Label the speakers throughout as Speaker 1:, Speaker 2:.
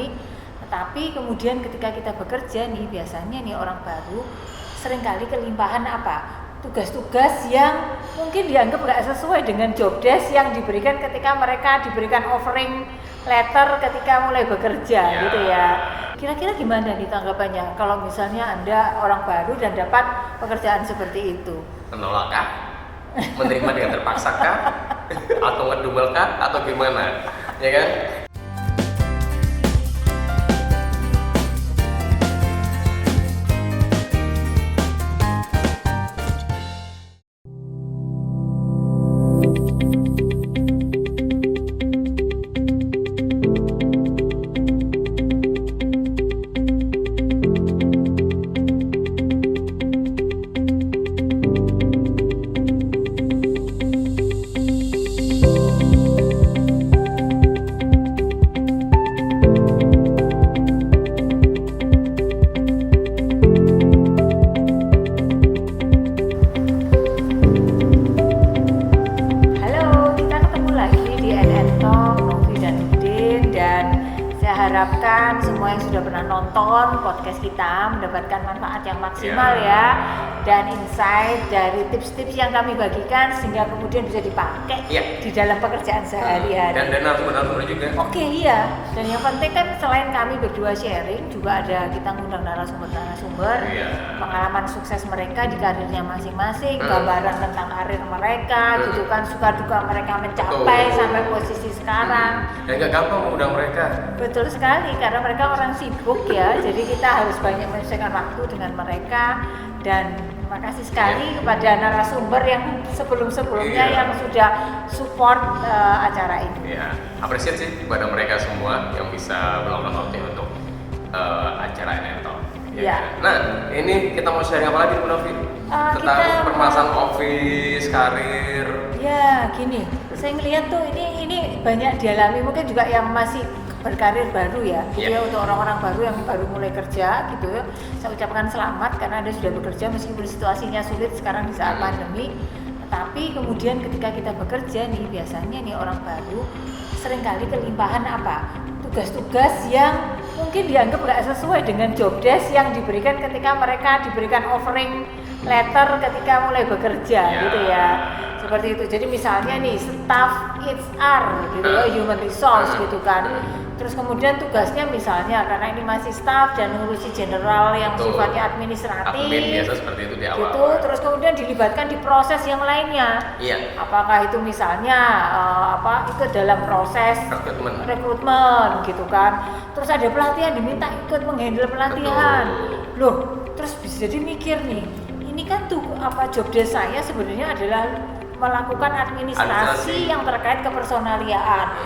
Speaker 1: sekali. Tetapi kemudian ketika kita bekerja nih, biasanya nih orang baru seringkali kelimpahan apa? Tugas-tugas yang mungkin dianggap nggak sesuai dengan job desk yang diberikan ketika mereka diberikan offering letter ketika mulai bekerja gitu ya. Kira-kira gimana nih tanggapannya kalau misalnya Anda orang baru dan dapat pekerjaan seperti itu?
Speaker 2: Menolakkah? Menerima dengan terpaksakah? Atau ngedumelkah? Atau gimana? Ya kan?
Speaker 1: Harapkan semua yang sudah pernah nonton podcast kita mendapatkan manfaat yang maksimal ya, dan insight dari tips-tips yang kami bagikan sehingga kemudian bisa dipakai di dalam pekerjaan sehari-hari.
Speaker 2: Dan narasumber juga.
Speaker 1: Oke, iya. Dan yang penting kan selain kami berdua sharing, juga ada kita ngundang narasumber pengalaman sukses mereka di karirnya masing-masing, gambaran tentang karir mereka, gitu kan, suka duka mereka mencapai sampai posisi sekarang.
Speaker 2: Dan gak gampang mengundang mereka.
Speaker 1: Betul sekali, karena mereka orang sibuk ya, jadi kita harus banyak menyelesaikan waktu dengan mereka. Dan terima kasih sekali kepada narasumber yang sebelum-sebelumnya yang sudah support acara ini.
Speaker 2: Apresiasi sih kepada mereka semua yang bisa meluangkan waktu untuk acara Enento. Nah, ini kita mau sharing apa lagi Bu Novi? Tentang permasalahan office, karir.
Speaker 1: Ya, gini, saya ngeliat tuh ini banyak dialami, mungkin juga yang masih berkarir baru ya, gitu ya, untuk orang-orang baru yang baru mulai kerja gitu ya. Saya ucapkan selamat karena Anda sudah bekerja meskipun situasinya sulit sekarang di saat pandemi. Tapi kemudian ketika kita bekerja nih, biasanya nih orang baru seringkali kelimpahan apa? Tugas-tugas yang mungkin dianggap nggak sesuai dengan job desk yang diberikan ketika mereka diberikan offering letter ketika mulai bekerja gitu ya. Seperti itu. Jadi misalnya nih staff HR gitu ya, human resource gitu kan. Terus kemudian tugasnya misalnya karena ini masih staff dan ngurusi general yang sifatnya administratif.
Speaker 2: Admin biasa seperti itu di awal.
Speaker 1: Gitu. Terus kemudian dilibatkan di proses yang lainnya. Apakah itu misalnya ikut dalam proses rekrutmen gitu kan. Terus ada pelatihan diminta ikut menghandle pelatihan. Loh, terus bisa jadi mikir nih, ini kan job desk saya sebenarnya adalah melakukan administrasi yang terkait kepersonaliaan,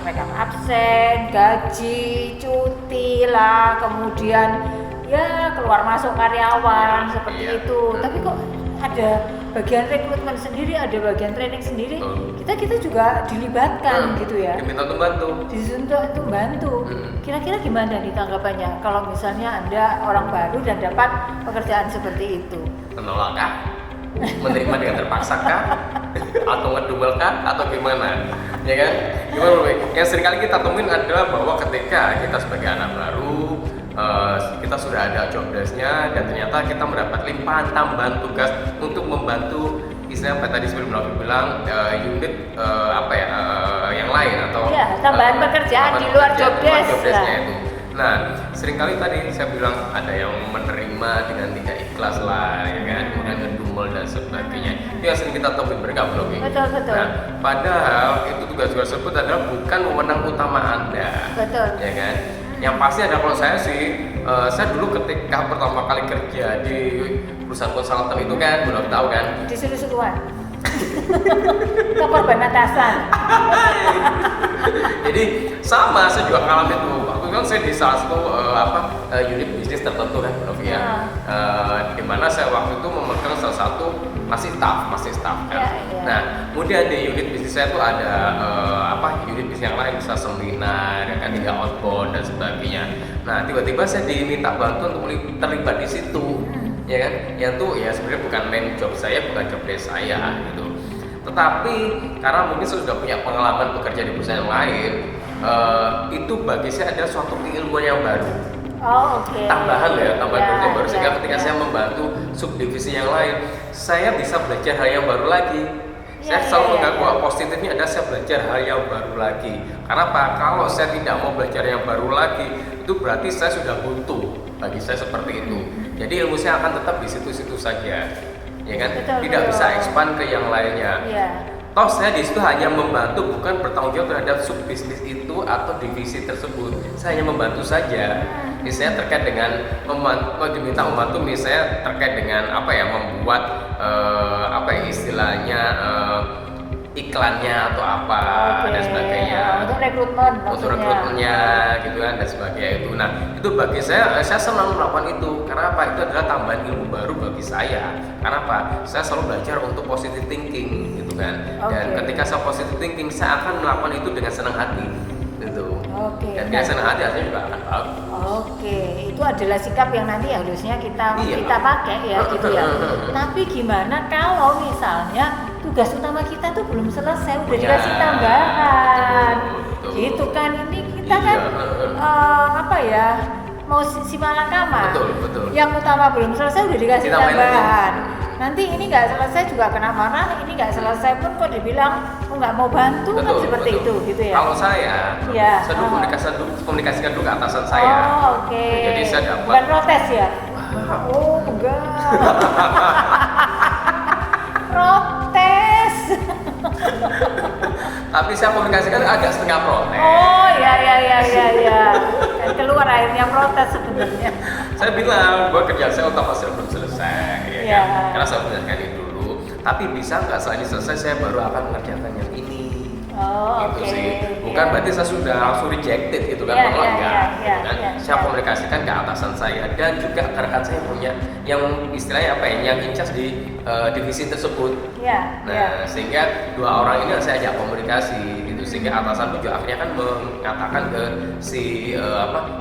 Speaker 1: rekam absen, gaji, cuti lah, kemudian ya keluar masuk karyawan seperti itu. Tapi kok ada bagian rekrutmen sendiri, ada bagian training sendiri, kita juga dilibatkan gitu ya.
Speaker 2: Diminta untuk bantu.
Speaker 1: Untuk bantu. Kira-kira gimana nih tanggapannya kalau misalnya Anda orang baru dan dapat pekerjaan seperti itu?
Speaker 2: Menolakkah? Menerima dengan terpaksakah? Atau ngedumelkah? Atau gimana? Ya kan? Gimana Bro? Yang seringkali kita temuin adalah bahwa ketika kita sebagai anak baru, kita sudah ada job desk-nya dan ternyata kita mendapat limpahan tambahan tugas untuk membantu istilahnya apa tadi sebelum Novi bilang unit yang lain atau
Speaker 1: tambahan pekerjaan di luar job desk-nya
Speaker 2: itu. Nah, seringkali tadi saya bilang ada yang menerima dengan tidak ikhlas lah, ya kan, kemudian ngedumel dan sebagainya. Itu yang sering kita temuin mereka belum.
Speaker 1: Betul.
Speaker 2: Nah, padahal itu tugas-tugas tersebut adalah bukan wewenang utama Anda.
Speaker 1: Betul.
Speaker 2: Ya kan? Yang pasti ada, kalau saya sih, saya dulu ketika pertama kali kerja di perusahaan konsultan itu kan, belum tahu kan?
Speaker 1: Disuruh-suruhan. Korban atasan.
Speaker 2: Jadi sama, saya juga ngalamin tuh. Waktu itu kan saya di salah satu unit bisnis tertentu kan, Novi ya. Dimana saya waktu itu memegang salah satu masih staff kan. Nah, kemudian di unit bisnis saya tuh ada unit bisnis yang lain, bisa seminar, ya kan, tidak outbound dan sebagainya. Nah, tiba-tiba saya diminta bantuan untuk terlibat di situ. Ya kan, yang tuh ya sebenarnya bukan main job saya, bukan job desk saya gitu. Tetapi karena mungkin saya sudah punya pengalaman bekerja di perusahaan yang lain, itu bagi saya adalah suatu keilmuan yang baru.
Speaker 1: Oh, oke.
Speaker 2: Tambahan ya, tambahan
Speaker 1: Ya,
Speaker 2: yang baru sehingga
Speaker 1: ya,
Speaker 2: ketika
Speaker 1: ya.
Speaker 2: saya membantu subdivisi yang lain, saya bisa belajar hal yang baru lagi. Saya
Speaker 1: Ya,
Speaker 2: selalu
Speaker 1: ya,
Speaker 2: menganggap
Speaker 1: ya.
Speaker 2: bahwa positifnya adalah saya belajar hal yang baru lagi. Karena apa? Kalau saya tidak mau belajar yang baru lagi, itu berarti saya sudah buntu. Bagi saya seperti itu. Jadi ilmu saya akan tetap di situ-situ saja, ya kan?
Speaker 1: Betul,
Speaker 2: Tidak
Speaker 1: betul.
Speaker 2: bisa expand ke yang lainnya.
Speaker 1: Iya.
Speaker 2: Toh saya di situ hanya membantu, bukan bertanggung jawab terhadap subbisnis itu atau divisi tersebut. Saya hanya membantu saja. Misalnya terkait dengan diminta membantu, misalnya terkait dengan apa ya, membuat apa ya istilahnya iklannya atau apa
Speaker 1: Oke.
Speaker 2: dan sebagainya.
Speaker 1: Untuk rekrutmen
Speaker 2: Untuk
Speaker 1: maksudnya.
Speaker 2: rekrutmennya gitu kan dan sebagainya itu. Nah itu bagi saya selalu melakukan itu. Karena apa? Itu adalah tambahan ilmu baru bagi saya. Karena apa? Saya selalu belajar untuk positive thinking gitu kan. Dan
Speaker 1: Oke.
Speaker 2: ketika saya positive thinking, saya akan melakukan itu dengan senang hati gitu.
Speaker 1: Oke.
Speaker 2: Dan dengan senang hati hasilnya juga akan bagus.
Speaker 1: Oke, itu adalah sikap yang nanti harusnya kita
Speaker 2: Iya.
Speaker 1: pakai ya gitu ya. Tapi gimana kalau misalnya tugas utama kita tuh belum selesai, udah
Speaker 2: Ya,
Speaker 1: dikasih tambahan,
Speaker 2: betul.
Speaker 1: gitu kan? Ini kita kan apa ya, mau si malakama.
Speaker 2: Betul.
Speaker 1: Yang utama belum selesai udah dikasih
Speaker 2: Ditambahin
Speaker 1: tambahan. Nanti ini nggak selesai juga kena marah, ini nggak selesai pun kok dibilang nggak mau bantu kan seperti itu gitu ya.
Speaker 2: Kalau saya dulu komunikasikan dulu ke atasan saya.
Speaker 1: Oh, oke.
Speaker 2: Jadi saya dapat.
Speaker 1: Bukan protes ya? Oh, enggak. Protes.
Speaker 2: Tapi saya komunikasikan agak setengah protes.
Speaker 1: Oh, ya. Dan keluar akhirnya protes sebenarnya.
Speaker 2: Saya bilang bahwa kerjaan saya utama saya belum selesai, ya
Speaker 1: Ya.
Speaker 2: kan? Karena saya mengerjakan ini dulu. Tapi bisa nggak setelah ini selesai saya baru akan mengerjakan yang ini.
Speaker 1: Oh,
Speaker 2: Gitu
Speaker 1: oke.
Speaker 2: sih. Bukan
Speaker 1: Ya.
Speaker 2: berarti saya sudah langsung rejected gitu kan?
Speaker 1: Ya,
Speaker 2: Bahwa
Speaker 1: ya,
Speaker 2: enggak.
Speaker 1: ya,
Speaker 2: Gitu
Speaker 1: ya,
Speaker 2: kan?
Speaker 1: ya,
Speaker 2: Saya
Speaker 1: ya.
Speaker 2: komunikasikan ke atasan saya dan juga ke rekan saya punya yang istilahnya apa ya? Yang in charge di divisi tersebut.
Speaker 1: Ya,
Speaker 2: Nah,
Speaker 1: ya.
Speaker 2: sehingga dua orang ini saya ajak komunikasi gitu sehingga atasan pun juga akhirnya kan mengatakan ke si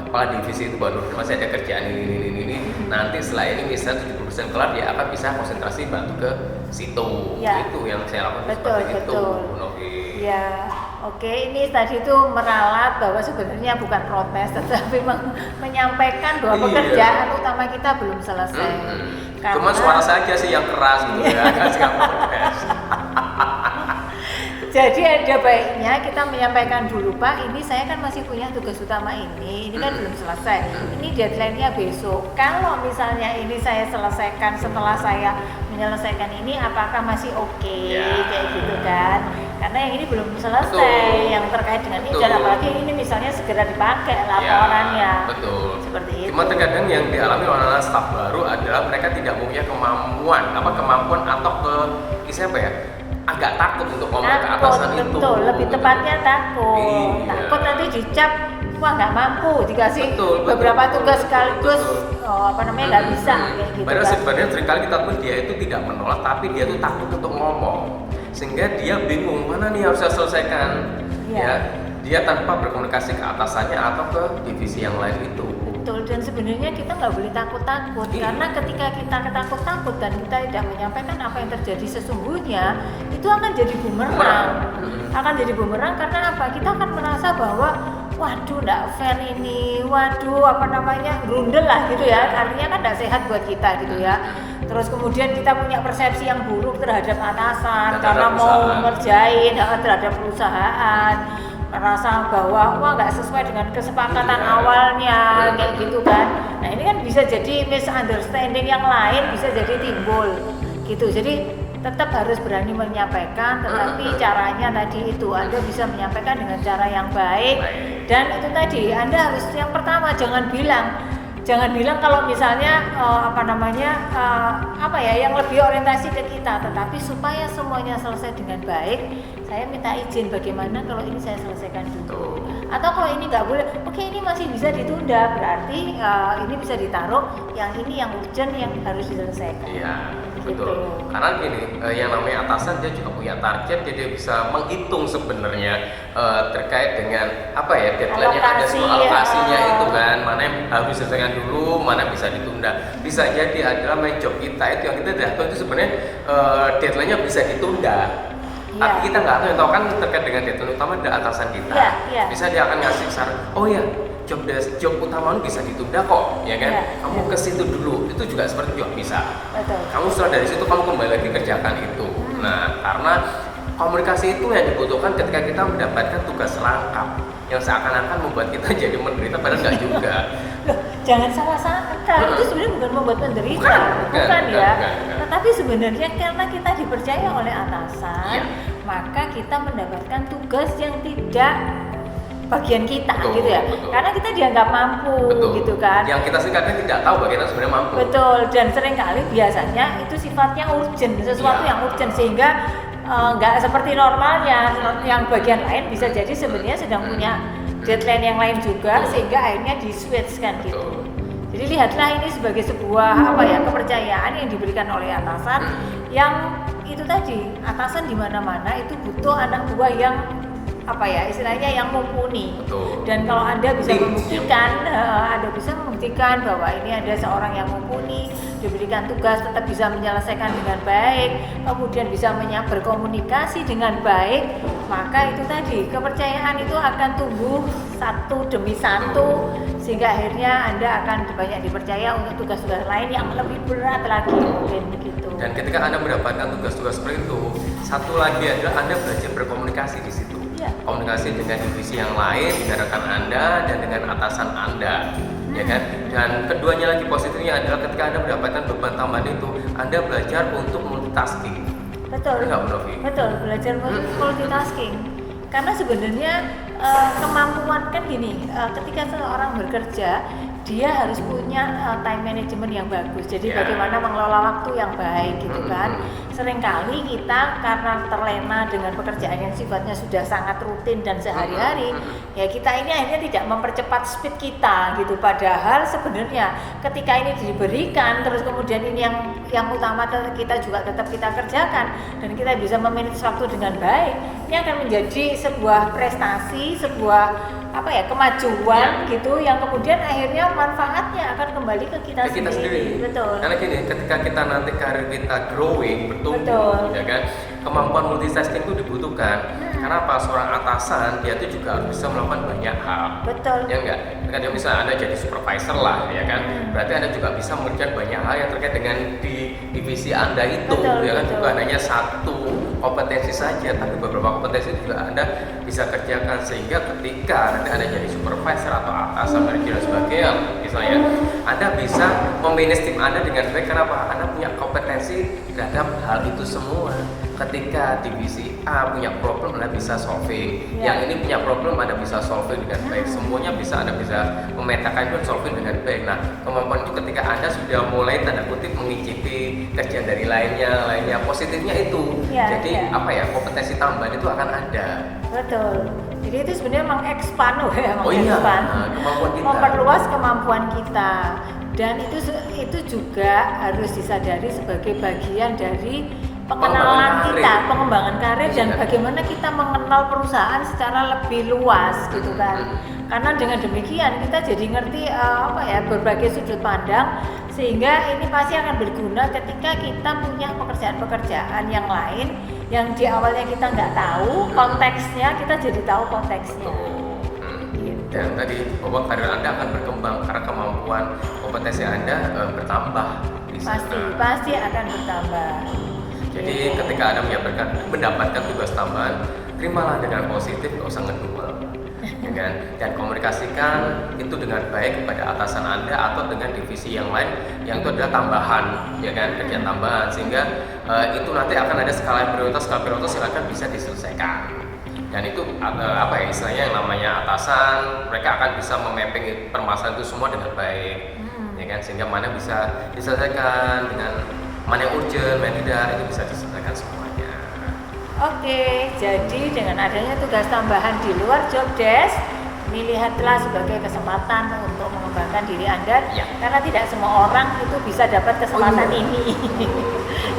Speaker 2: kepala divisi itu bahwa masih ada kerjaan ini. Nanti setelah ini misalnya 70% kelar dia akan bisa konsentrasi bantu ke situ.
Speaker 1: Ya.
Speaker 2: Itu yang saya lakukan
Speaker 1: Betul,
Speaker 2: seperti itu.
Speaker 1: betul.
Speaker 2: Oke.
Speaker 1: Ya, oke. Ini tadi itu meralat bahwa sebenarnya bukan protes, tetapi menyampaikan bahwa
Speaker 2: Iya.
Speaker 1: pekerjaan utama kita belum selesai. Karena-
Speaker 2: Cuman suara saja sih yang keras gitu ya, kan nggak protes.
Speaker 1: Jadi ada baiknya kita menyampaikan dulu, Pak, ini saya kan masih punya tugas utama ini kan belum selesai. Ini deadline-nya besok. Kalau misalnya ini saya selesaikan setelah saya menyelesaikan ini, apakah masih oke?
Speaker 2: Ya.
Speaker 1: Kayak gitu kan? Karena yang ini belum selesai,
Speaker 2: Betul.
Speaker 1: yang terkait dengan ini,
Speaker 2: Betul.
Speaker 1: dan apalagi ini misalnya segera dipakai laporannya.
Speaker 2: Ya, betul.
Speaker 1: Seperti itu.
Speaker 2: Cuma terkadang yang dialami oleh staf baru adalah mereka tidak mempunyai kemampuan atau apa ya? Agak takut untuk ngomong ke atasan itu.
Speaker 1: Betul, lebih
Speaker 2: gitu.
Speaker 1: tepatnya takut.
Speaker 2: Iya.
Speaker 1: Takut nanti dicap, wah nggak mampu, dikasih
Speaker 2: Betul,
Speaker 1: beberapa
Speaker 2: betul,
Speaker 1: tugas
Speaker 2: betul,
Speaker 1: sekaligus,
Speaker 2: betul.
Speaker 1: nggak bisa kayak gitu
Speaker 2: Padahal
Speaker 1: kan.
Speaker 2: sebenarnya seringkali kita pun dia itu tidak menolak, tapi dia tuh takut untuk ngomong, sehingga dia bingung mana nih harus saya selesaikan.
Speaker 1: Iya.
Speaker 2: Ya, dia tanpa berkomunikasi ke atasannya atau ke divisi yang lain itu.
Speaker 1: Betul, dan sebenarnya kita nggak boleh takut-takut,
Speaker 2: Iya.
Speaker 1: karena ketika kita ketakut-takut dan kita tidak menyampaikan apa yang terjadi sesungguhnya, itu akan jadi bumerang. Akan jadi bumerang karena apa? Kita akan merasa bahwa waduh nggak fair ini, waduh grundel lah gitu ya, artinya kan nggak sehat buat kita gitu ya. Terus kemudian kita punya persepsi yang buruk terhadap atasan
Speaker 2: Terhadap
Speaker 1: karena mau
Speaker 2: perusahaan.
Speaker 1: ngerjain terhadap perusahaan, merasa bahwa wah nggak sesuai dengan kesepakatan
Speaker 2: Iya.
Speaker 1: awalnya kayak gitu kan. Nah ini kan bisa jadi misunderstanding yang lain, bisa jadi timbul gitu. Jadi tetap harus berani menyampaikan, tetapi caranya tadi itu Anda bisa menyampaikan dengan cara yang baik. Dan itu tadi Anda harus yang pertama jangan bilang kalau misalnya yang lebih orientasi ke kita, tetapi supaya semuanya selesai dengan baik, saya minta izin bagaimana kalau ini saya selesaikan dulu. Atau kalau ini nggak boleh, oke ini masih bisa ditunda, berarti ini bisa ditaruh, yang ini yang urgent yang harus diselesaikan.
Speaker 2: Iya,
Speaker 1: Gitu.
Speaker 2: betul. Karena gini, yang namanya atasan dia juga punya target, jadi dia bisa menghitung sebenarnya terkait dengan deadline yang ada, semua alokasinya itu kan, mana yang harus diselesaikan dulu, mana yang bisa ditunda. Bisa jadi adalah main job kita itu yang kita tidak tahu itu sebenarnya deadline-nya bisa ditunda. Tapi kita nggak tahu, yang tahu kan terkait dengan deadline utama ada atasan kita. Bisa dia akan ngasih saran, oh ya job utama lu bisa ditunda kok, ya kan? Kamu ke situ dulu, itu juga seperti juga bisa.
Speaker 1: Betul.
Speaker 2: Kamu setelah dari situ kamu kembali lagi kerjakan itu. Nah, karena komunikasi itu yang dibutuhkan ketika kita mendapatkan tugas lengkap yang seakan-akan membuat kita jadi menderita, padahal nggak juga.
Speaker 1: Loh, jangan salah sangka, itu sebenarnya bukan membuat menderita, bukan ya. Tetapi sebenarnya karena kita dipercaya oleh atasan, maka kita mendapatkan tugas yang tidak bagian kita, gitu ya. Karena kita dianggap mampu, gitu kan.
Speaker 2: Yang kita sih kadang tidak tahu bagaimana sebenarnya mampu.
Speaker 1: Betul, dan seringkali biasanya itu sifatnya urgent, sesuatu yang urgent, sehingga nggak seperti normalnya. Yang bagian lain bisa jadi sebenarnya sedang punya deadline yang lain juga, sehingga akhirnya di-switch kan gitu. Jadi lihatlah ini sebagai sebuah kepercayaan yang diberikan oleh atasan, yang itu tadi, atasan di mana-mana itu butuh anak buah yang istilahnya yang mumpuni. Dan kalau Anda bisa membuktikan bahwa ini ada seorang yang mumpuni, diberikan tugas tetap bisa menyelesaikan dengan baik, kemudian bisa berkomunikasi dengan baik, maka itu tadi, kepercayaan itu akan tumbuh satu demi satu, sehingga akhirnya Anda akan banyak dipercaya untuk tugas-tugas lain yang lebih berat lagi mungkin begitu.
Speaker 2: Dan ketika Anda mendapatkan tugas-tugas seperti itu, satu lagi adalah Anda belajar berkomunikasi di situ. Komunikasi dengan divisi yang lain, dengan rekan Anda dan dengan atasan Anda, ya kan? Dan keduanya lagi positifnya adalah ketika Anda mendapatkan beban tambahan itu, Anda belajar untuk multitasking.
Speaker 1: Betul. Betul, belajar multitasking. Karena sebenarnya kemampuan kan gini, ketika seseorang bekerja, dia harus punya time management yang bagus. Jadi bagaimana mengelola waktu yang baik gitu kan. Seringkali kita karena terlena dengan pekerjaan yang sifatnya sudah sangat rutin dan sehari-hari, ya kita ini akhirnya tidak mempercepat speed kita gitu. Padahal sebenarnya ketika ini diberikan, terus kemudian ini yang utama kita juga tetap kita kerjakan, dan kita bisa memanage waktu dengan baik, ini akan menjadi sebuah prestasi, sebuah kemajuan gitu, yang kemudian akhirnya manfaatnya akan kembali ke kita sendiri. Betul.
Speaker 2: Karena gini, ketika kita nanti karir kita growing, bertumbuh, ya kan, kemampuan multitasking itu dibutuhkan. Karena apa? Seorang atasan dia itu juga harus bisa melakukan banyak hal.
Speaker 1: Betul.
Speaker 2: Ya enggak? Ketika misalnya Anda jadi supervisor lah, ya kan, berarti Anda juga bisa mengerjakan banyak hal yang terkait dengan di divisi Anda itu, ya kan, bukan hanya satu kompetensi saja, tapi beberapa kompetensi juga Anda bisa kerjakan, sehingga ketika nanti Anda jadi supervisor atau atasan manajer dan sebagainya, misalnya Anda bisa memanage tim Anda dengan baik. Kenapa? Anda punya kompetensi terhadap hal itu semua. Ketika divisi A punya problem, Anda bisa solving. Yang ini punya problem, Anda bisa solving dengan baik. Semuanya bisa, Anda bisa memetakan dan solving dengan baik. Nah, kemampuan itu ketika Anda sudah mulai tanda kutip mengicipi kerjaan dari lainnya positifnya itu. Jadi kompetensi tambahan itu akan ada.
Speaker 1: Betul. Jadi itu sebenarnya mengekspan,
Speaker 2: kemampuan kita,
Speaker 1: memperluas kemampuan kita, dan itu juga harus disadari sebagai bagian dari pengembangan karir dan bagaimana kita mengenal perusahaan secara lebih luas gitu kan. Karena dengan demikian kita jadi ngerti berbagai sudut pandang, sehingga ini pasti akan berguna ketika kita punya pekerjaan-pekerjaan yang lain yang di awalnya kita nggak tahu konteksnya, kita jadi tahu konteksnya.
Speaker 2: Dan tadi bahwa karir Anda akan berkembang karena kemampuan kompetensi Anda bertambah.
Speaker 1: Pasti akan bertambah.
Speaker 2: Jadi ketika Anda mendapatkan tugas tambahan, terimalah dengan positif, nggak usah ngedumel, ya kan? Dan komunikasikan itu dengan baik kepada atasan Anda atau dengan divisi yang lain yang itu adalah tambahan, ya kan, kerjaan tambahan, sehingga itu nanti akan ada skala prioritas yang akan bisa diselesaikan. Dan itu istilahnya yang namanya atasan, mereka akan bisa memapping permasalahan itu semua dengan baik, ya kan, sehingga mana bisa diselesaikan dengan mana yang urgent, mana tidak, itu bisa diselesaikan semuanya.
Speaker 1: Oke, jadi dengan adanya tugas tambahan di luar job desk, ini lihatlah sebagai kesempatan untuk mengembangkan diri Anda, karena tidak semua orang itu bisa dapat kesempatan ini.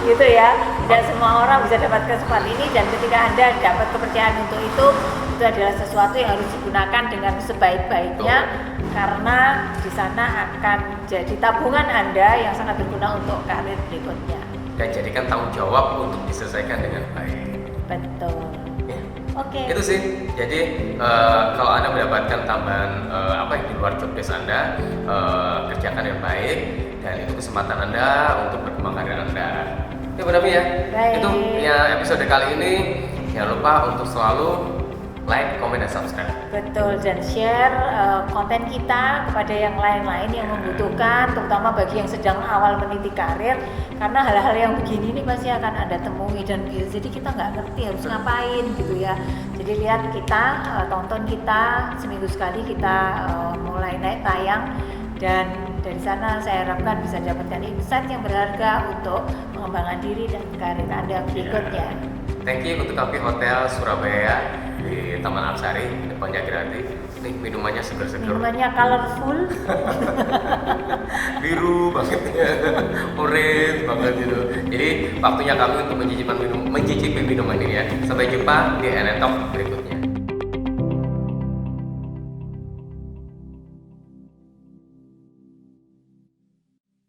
Speaker 1: Gitu ya, tidak semua orang bisa dapat kesempatan ini, dan ketika Anda dapat kepercayaan untuk itu adalah sesuatu yang harus digunakan dengan sebaik-baiknya, karena di sana akan jadi tabungan Anda yang sangat berguna untuk karir berikutnya.
Speaker 2: Dan jadikan tanggung jawab untuk diselesaikan dengan baik.
Speaker 1: Betul.
Speaker 2: Ya.
Speaker 1: Oke.
Speaker 2: Itu sih. Jadi kalau Anda mendapatkan tambahan di luar job desk Anda, kerjakan yang baik dan itu kesempatan Anda untuk berkembang karir Anda. Itu benar ya.
Speaker 1: Baik.
Speaker 2: Itu ya episode kali ini. Jangan lupa untuk selalu like, comment, dan subscribe.
Speaker 1: Betul, dan share konten kita kepada yang lain-lain yang membutuhkan, terutama bagi yang sedang awal meniti karir, karena hal-hal yang begini ini pasti akan Anda temui dan jadi kita nggak ngerti harus ngapain gitu ya. Jadi lihat kita, tonton kita seminggu sekali kita mulai naik tayang, dan dari sana saya harapkan bisa dapatkan insight yang berharga untuk mengembangkan diri dan karir Anda berikutnya.
Speaker 2: Thank you untuk Cafe Hotel Surabaya di Taman Arsari depan Jagrati. Nih minumannya seger-seger.
Speaker 1: Minumannya colorful,
Speaker 2: biru banget, orange banget gitu. Jadi waktunya kami untuk mencicipi minuman ini ya. Sampai jumpa di NN Talk berikutnya.